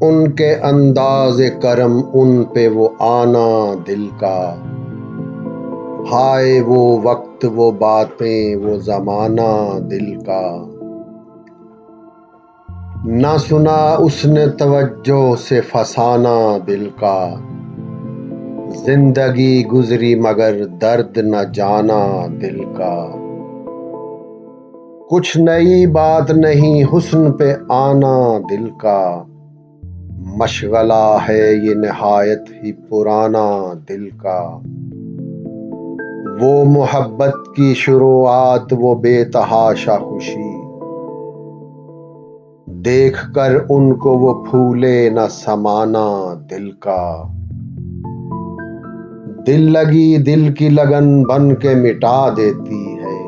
उनके अंदाज़े करम, उन पे वो आना दिल का। हाय वो वक्त, वो बातें, वो ज़माना दिल का। ना सुना उसने तवज्जो से फसाना दिल का। जिंदगी गुजरी मगर दर्द न जाना दिल का। कुछ नई बात नहीं हुस्न पे आना दिल का। मशगला है ये निहायत ही पुराना दिल का। वो मोहब्बत की शुरुआत, वो बेतहाशा खुशी, देख कर उनको वो फूले न समाना दिल का। दिल लगी दिल की लगन बन के मिटा देती है।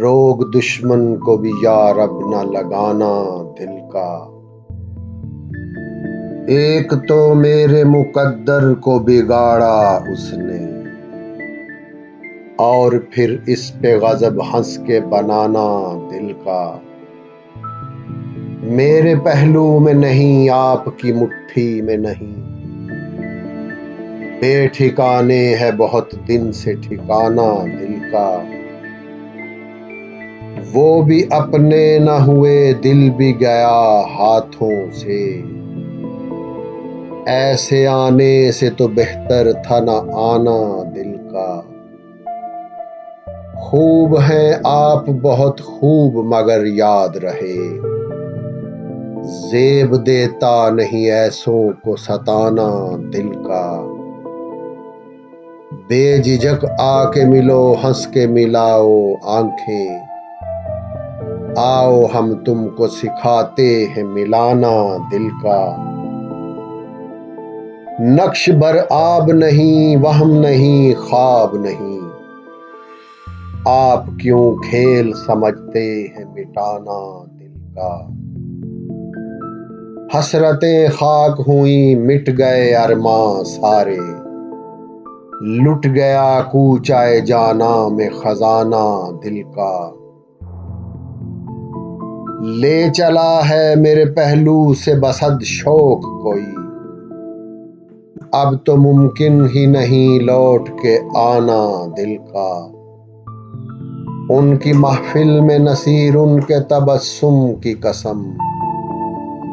रोग दुश्मन को भी या रब न लगाना दिल का। एक तो मेरे मुकद्दर को बिगाड़ा उसने, और फिर इस पे गजब हंस के बनाना दिल का। मेरे पहलू में नहीं, आपकी मुट्ठी में नहीं, बेठिकाने है बहुत दिन से ठिकाना दिल का। वो भी अपने न हुए, दिल भी गया हाथों से। ऐसे आने से तो बेहतर था न आना दिल का। खूब हैं आप बहुत खूब मगर याद रहे, ज़ेब देता नहीं ऐसों को सताना दिल का। बेझिझक आके मिलो, हंस के मिलाओ आंखें, आओ हम तुमको सिखाते हैं मिलाना दिल का। नक्श बर आब नहीं, वहम नहीं, ख्वाब नहीं, आप क्यों खेल समझते हैं मिटाना दिल का। हसरतें खाक हुई, मिट गए अरमां सारे, लुट गया कूचाए जाना में खजाना दिल का। ले चला है मेरे पहलू से बसद शौक कोई, अब तो मुमकिन ही नहीं लौट के आना दिल का। उनकी महफिल में नसीर उनके तबस्सुम की कसम,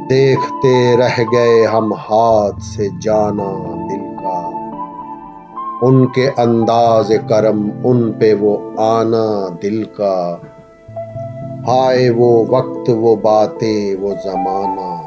देखते रह गए हम हाथ से जाना दिल का। उनके अंदाज़े करम, उन पे वो आना दिल का। हाय वो वक्त, वो बातें, वो ज़माना